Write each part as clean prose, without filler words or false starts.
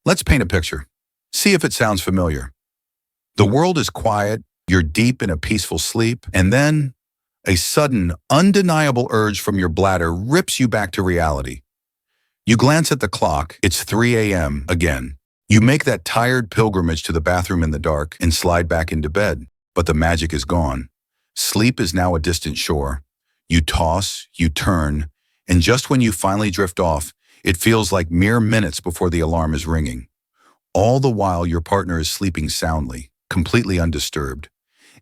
Let's paint a picture. See if it sounds familiar. The world is quiet, you're deep in a peaceful sleep, and then a sudden, undeniable urge from your bladder rips you back to reality. You glance at the clock, it's 3 a.m. again. You make that tired pilgrimage to the bathroom in the dark and slide back into bed, but the magic is gone. Sleep is now a distant shore. You toss, you turn, and just when you finally drift off, it feels like mere minutes before the alarm is ringing. All the while, your partner is sleeping soundly, completely undisturbed.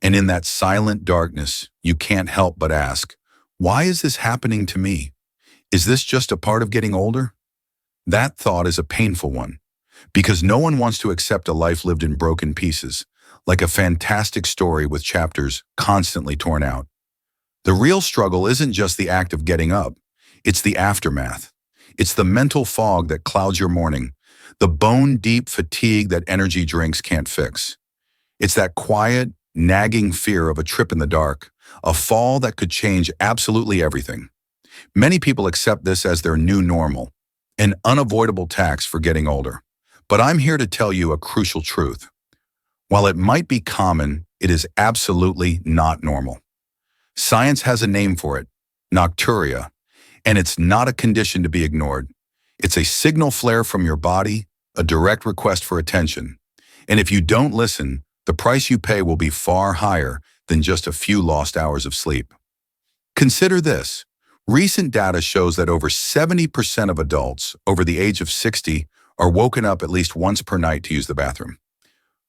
And in that silent darkness, you can't help but ask, why is this happening to me? Is this just a part of getting older? That thought is a painful one, because no one wants to accept a life lived in broken pieces, like a fantastic story with chapters constantly torn out. The real struggle isn't just the act of getting up, it's the aftermath. It's the mental fog that clouds your morning, the bone-deep fatigue that energy drinks can't fix. It's that quiet, nagging fear of a trip in the dark, a fall that could change absolutely everything. Many people accept this as their new normal, an unavoidable tax for getting older. But I'm here to tell you a crucial truth. While it might be common, it is absolutely not normal. Science has a name for it, nocturia, and it's not a condition to be ignored. It's a signal flare from your body, a direct request for attention. And if you don't listen, the price you pay will be far higher than just a few lost hours of sleep. Consider this. Recent data shows that over 70% of adults over the age of 60 are woken up at least once per night to use the bathroom.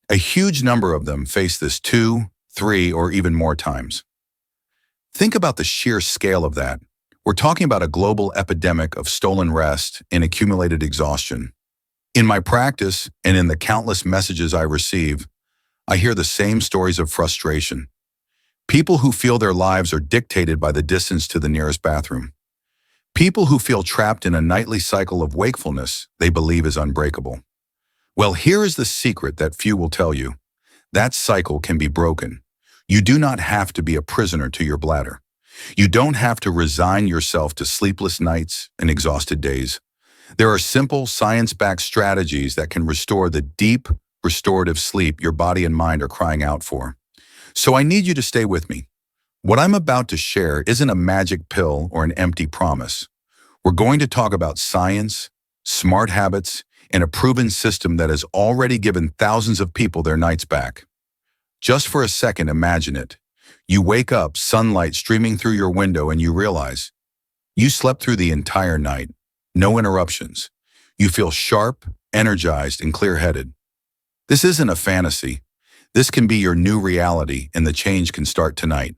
A huge number of them face this 2, 3, or even more times. Think about the sheer scale of that. We're talking about a global epidemic of stolen rest and accumulated exhaustion. In my practice and in the countless messages I receive, I hear the same stories of frustration. People who feel their lives are dictated by the distance to the nearest bathroom. People who feel trapped in a nightly cycle of wakefulness they believe is unbreakable. Well, here is the secret that few will tell you. That cycle can be broken. You do not have to be a prisoner to your bladder. You don't have to resign yourself to sleepless nights and exhausted days. There are simple, science-backed strategies that can restore the deep, restorative sleep your body and mind are crying out for. So I need you to stay with me. What I'm about to share isn't a magic pill or an empty promise. We're going to talk about science, smart habits, and a proven system that has already given thousands of people their nights back. Just for a second, imagine it. You wake up, sunlight streaming through your window, and you realize you slept through the entire night. No interruptions. You feel sharp, energized, and clear-headed. This isn't a fantasy. This can be your new reality, and the change can start tonight.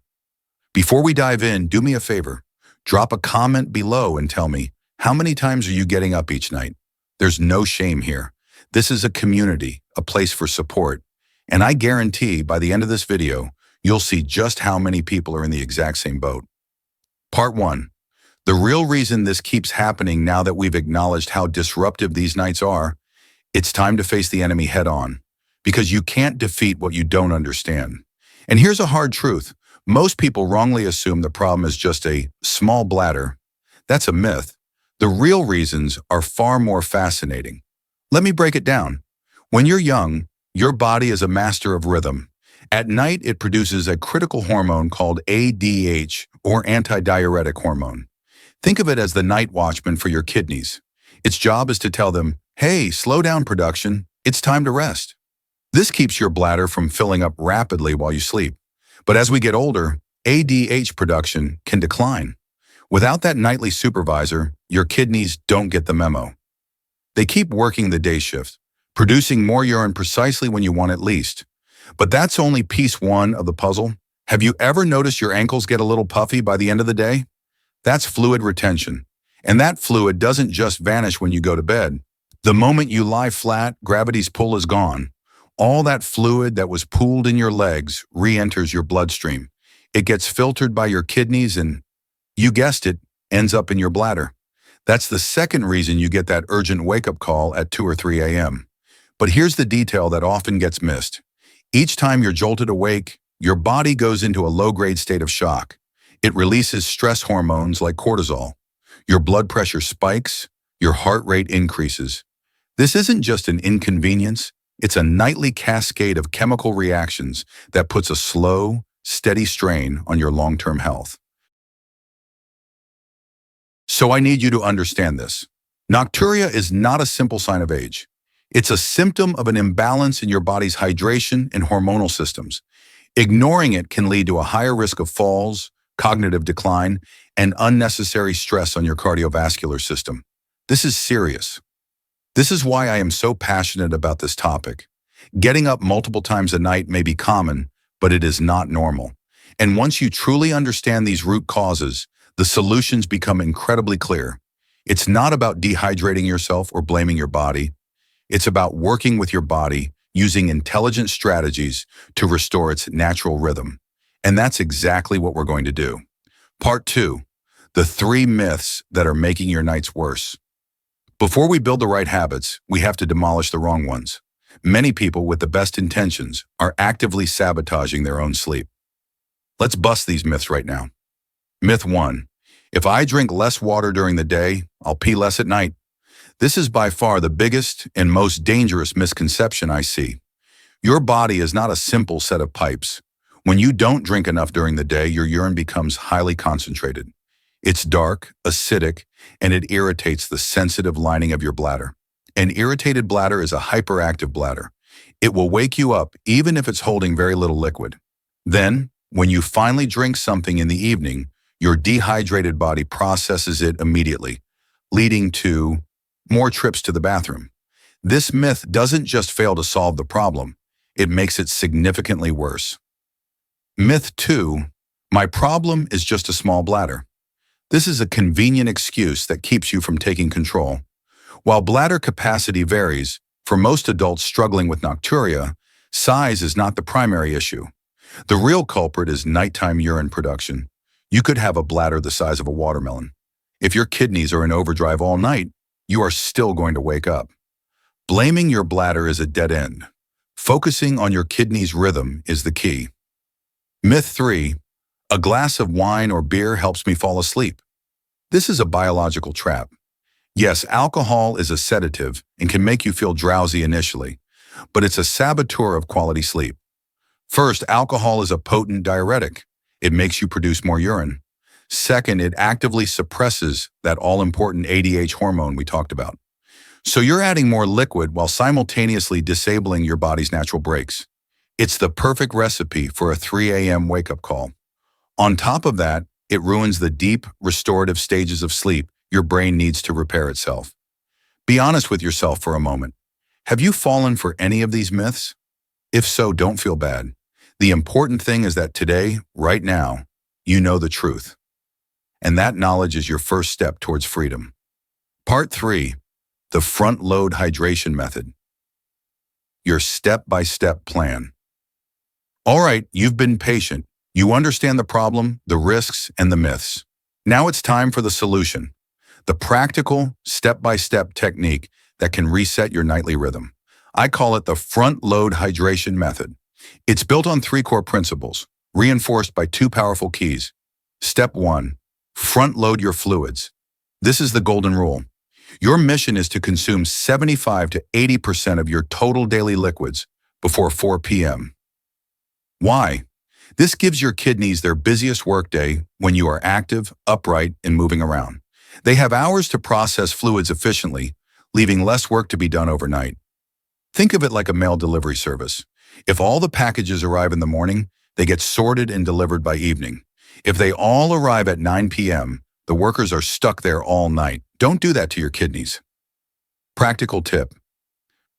Before we dive in, do me a favor. Drop a comment below and tell me, how many times are you getting up each night? There's no shame here. This is a community, a place for support. And I guarantee by the end of this video, you'll see just how many people are in the exact same boat. Part 1. The real reason this keeps happening now that we've acknowledged how disruptive these nights are, it's time to face the enemy head on. Because you can't defeat what you don't understand. And here's a hard truth. Most people wrongly assume the problem is just a small bladder. That's a myth. The real reasons are far more fascinating. Let me break it down. When you're young, your body is a master of rhythm. At night, it produces a critical hormone called ADH, or antidiuretic hormone. Think of it as the night watchman for your kidneys. Its job is to tell them, hey, slow down production, it's time to rest. This keeps your bladder from filling up rapidly while you sleep. But as we get older, ADH production can decline. Without that nightly supervisor, your kidneys don't get the memo. They keep working the day shift, producing more urine precisely when you want it least. But that's only piece one of the puzzle. Have you ever noticed your ankles get a little puffy by the end of the day? That's fluid retention. And that fluid doesn't just vanish when you go to bed. The moment you lie flat, gravity's pull is gone. All that fluid that was pooled in your legs re-enters your bloodstream. It gets filtered by your kidneys and, you guessed it, ends up in your bladder. That's the second reason you get that urgent wake-up call at 2 or 3 a.m. But here's the detail that often gets missed. Each time you're jolted awake, your body goes into a low-grade state of shock. It releases stress hormones like cortisol. Your blood pressure spikes, your heart rate increases. This isn't just an inconvenience, it's a nightly cascade of chemical reactions that puts a slow, steady strain on your long-term health. So I need you to understand this. Nocturia is not a simple sign of age. It's a symptom of an imbalance in your body's hydration and hormonal systems. Ignoring it can lead to a higher risk of falls, cognitive decline, and unnecessary stress on your cardiovascular system. This is serious. This is why I am so passionate about this topic. Getting up multiple times a night may be common, but it is not normal. And once you truly understand these root causes, the solutions become incredibly clear. It's not about dehydrating yourself or blaming your body. It's about working with your body, using intelligent strategies to restore its natural rhythm. And that's exactly what we're going to do. Part 2, the 3 myths that are making your nights worse. Before we build the right habits, we have to demolish the wrong ones. Many people with the best intentions are actively sabotaging their own sleep. Let's bust these myths right now. Myth 1, if I drink less water during the day, I'll pee less at night. This is by far the biggest and most dangerous misconception I see. Your body is not a simple set of pipes. When you don't drink enough during the day, your urine becomes highly concentrated. It's dark, acidic, and it irritates the sensitive lining of your bladder. An irritated bladder is a hyperactive bladder. It will wake you up even if it's holding very little liquid. Then, when you finally drink something in the evening, your dehydrated body processes it immediately, leading to more trips to the bathroom. This myth doesn't just fail to solve the problem, it makes it significantly worse. Myth 2, my problem is just a small bladder. This is a convenient excuse that keeps you from taking control. While bladder capacity varies, for most adults struggling with nocturia, size is not the primary issue. The real culprit is nighttime urine production. You could have a bladder the size of a watermelon. If your kidneys are in overdrive all night, you are still going to wake up. Blaming your bladder is a dead end. Focusing on your kidney's rhythm is the key. Myth 3, a glass of wine or beer helps me fall asleep. This is a biological trap. Yes, alcohol is a sedative and can make you feel drowsy initially, but it's a saboteur of quality sleep. First, alcohol is a potent diuretic. It makes you produce more urine. Second, it actively suppresses that all-important ADH hormone we talked about. So you're adding more liquid while simultaneously disabling your body's natural brakes. It's the perfect recipe for a 3 a.m. wake-up call. On top of that, it ruins the deep, restorative stages of sleep your brain needs to repair itself. Be honest with yourself for a moment. Have you fallen for any of these myths? If so, don't feel bad. The important thing is that today, right now, you know the truth. And that knowledge is your first step towards freedom. Part 3, the front-load hydration method. Your step-by-step plan. All right, you've been patient. You understand the problem, the risks, and the myths. Now it's time for the solution. The practical, step-by-step technique that can reset your nightly rhythm. I call it the front-load hydration method. It's built on 3 core principles, reinforced by 2 powerful keys. Step 1, front-load your fluids. This is the golden rule. Your mission is to consume 75 to 80% of your total daily liquids before 4 p.m. Why? This gives your kidneys their busiest workday when you are active, upright, and moving around. They have hours to process fluids efficiently, leaving less work to be done overnight. Think of it like a mail delivery service. If all the packages arrive in the morning, they get sorted and delivered by evening. If they all arrive at 9 p.m., the workers are stuck there all night. Don't do that to your kidneys. Practical tip.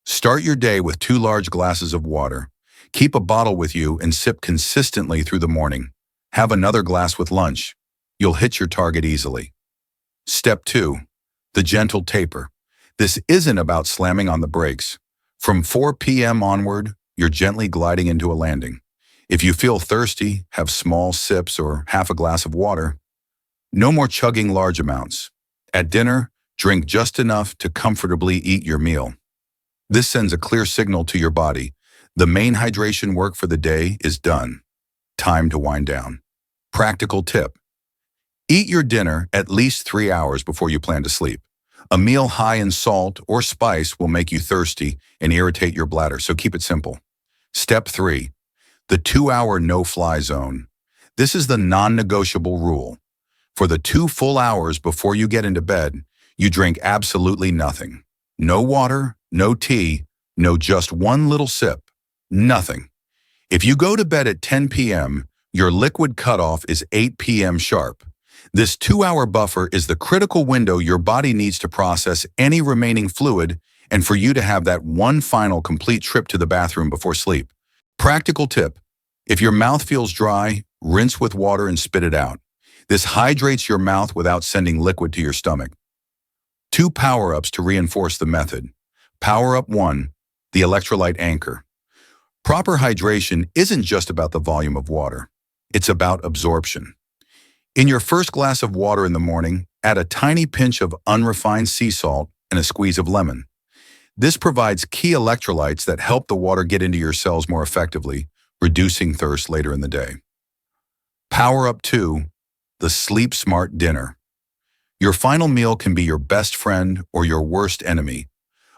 Start your day with 2 large glasses of water. Keep a bottle with you and sip consistently through the morning. Have another glass with lunch. You'll hit your target easily. Step 2, the gentle taper. This isn't about slamming on the brakes. From 4 p.m. onward, you're gently gliding into a landing. If you feel thirsty, have small sips or half a glass of water. No more chugging large amounts. At dinner, drink just enough to comfortably eat your meal. This sends a clear signal to your body. The main hydration work for the day is done. Time to wind down. Practical tip. Eat your dinner at least 3 hours before you plan to sleep. A meal high in salt or spice will make you thirsty and irritate your bladder, so keep it simple. Step 3. The 2-hour no-fly zone. This is the non-negotiable rule. For the 2 full hours before you get into bed, you drink absolutely nothing. No water, no tea, no just one little sip. Nothing. If you go to bed at 10 p.m., your liquid cutoff is 8 p.m. sharp. This 2-hour buffer is the critical window your body needs to process any remaining fluid and for you to have that one final complete trip to the bathroom before sleep. Practical tip: if your mouth feels dry, rinse with water and spit it out. This hydrates your mouth without sending liquid to your stomach. 2 power-ups to reinforce the method. Power-up 1, the electrolyte anchor. Proper hydration isn't just about the volume of water. It's about absorption. In your first glass of water in the morning, add a tiny pinch of unrefined sea salt and a squeeze of lemon. This provides key electrolytes that help the water get into your cells more effectively, reducing thirst later in the day. Power-up 2, the Sleep Smart dinner. Your final meal can be your best friend or your worst enemy.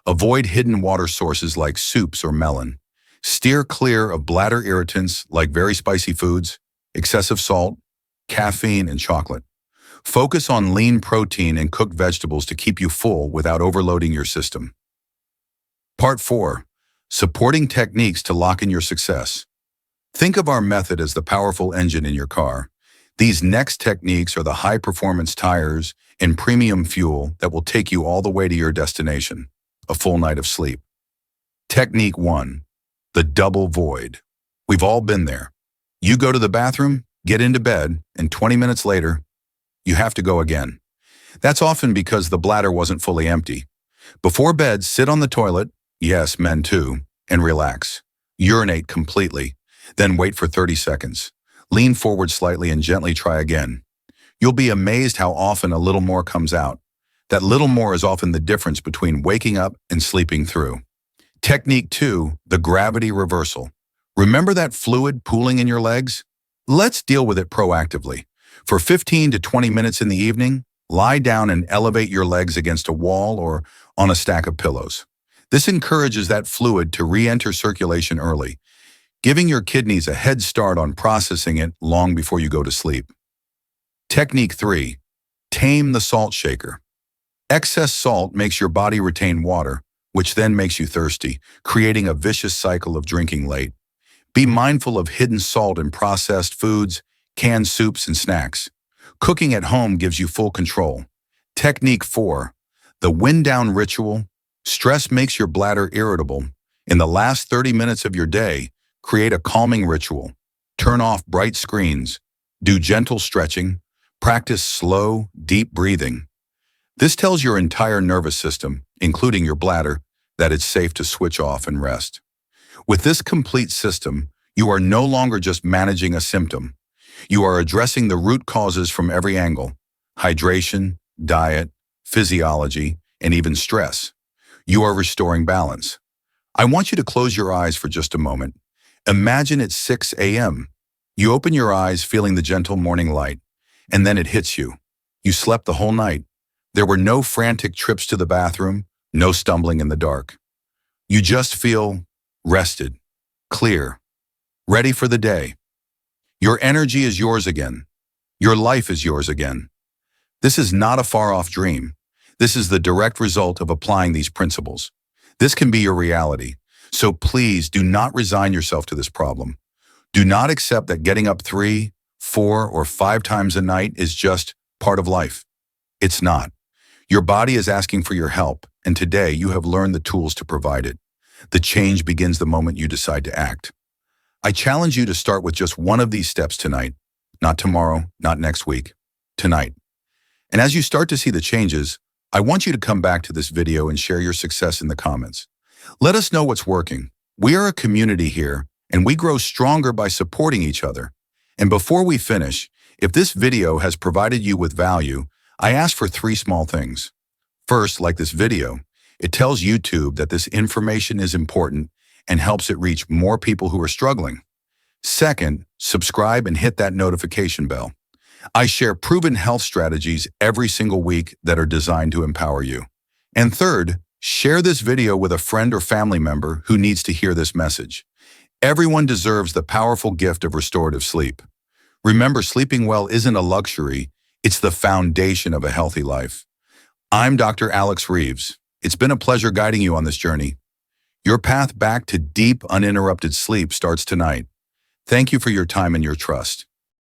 Avoid hidden water sources like soups or melon. Steer clear of bladder irritants like very spicy foods, excessive salt, caffeine, and chocolate. Focus on lean protein and cooked vegetables to keep you full without overloading your system. Part 4. Supporting techniques to lock in your success. Think of our method as the powerful engine in your car. These next techniques are the high-performance tires and premium fuel that will take you all the way to your destination, a full night of sleep. Technique 1. The double void. We've all been there. You go to the bathroom, get into bed, and 20 minutes later, you have to go again. That's often because the bladder wasn't fully empty. Before bed, sit on the toilet, yes, men too, and relax. Urinate completely, then wait for 30 seconds. Lean forward slightly and gently try again. You'll be amazed how often a little more comes out. That little more is often the difference between waking up and sleeping through. Technique 2, the gravity reversal. Remember that fluid pooling in your legs? Let's deal with it proactively. For 15 to 20 minutes in the evening, lie down and elevate your legs against a wall or on a stack of pillows. This encourages that fluid to re-enter circulation early, giving your kidneys a head start on processing it long before you go to sleep. Technique 3, tame the salt shaker. Excess salt makes your body retain water, which then makes you thirsty, creating a vicious cycle of drinking late. Be mindful of hidden salt in processed foods, canned soups, and snacks. Cooking at home gives you full control. Technique 4, the wind down ritual. Stress makes your bladder irritable. In the last 30 minutes of your day, create a calming ritual. Turn off bright screens. Do gentle stretching. Practice slow, deep breathing. This tells your entire nervous system, including your bladder, that it's safe to switch off and rest. With this complete system, you are no longer just managing a symptom. You are addressing the root causes from every angle: hydration, diet, physiology, and even stress. You are restoring balance. I want you to close your eyes for just a moment. Imagine it's 6 a.m. You open your eyes feeling the gentle morning light, and then it hits you. You slept the whole night. There were no frantic trips to the bathroom, no stumbling in the dark. You just feel rested, clear, ready for the day. Your energy is yours again. Your life is yours again. This is not a far-off dream. This is the direct result of applying these principles. This can be your reality. So please do not resign yourself to this problem. Do not accept that getting up 3, 4, or 5 times a night is just part of life. It's not. Your body is asking for your help, and today you have learned the tools to provide it. The change begins the moment you decide to act. I challenge you to start with just one of these steps tonight, not tomorrow, not next week, tonight. And as you start to see the changes, I want you to come back to this video and share your success in the comments. Let us know what's working. We are a community here, and we grow stronger by supporting each other. And before we finish, if this video has provided you with value, I ask for 3 small things. First, like this video. It tells YouTube that this information is important and helps it reach more people who are struggling. Second, subscribe and hit that notification bell. I share proven health strategies every single week that are designed to empower you. And third, share this video with a friend or family member who needs to hear this message. Everyone deserves the powerful gift of restorative sleep. Remember, sleeping well isn't a luxury, it's the foundation of a healthy life. I'm Dr. Alex Reeves. It's been a pleasure guiding you on this journey. Your path back to deep, uninterrupted sleep starts tonight. Thank you for your time and your trust.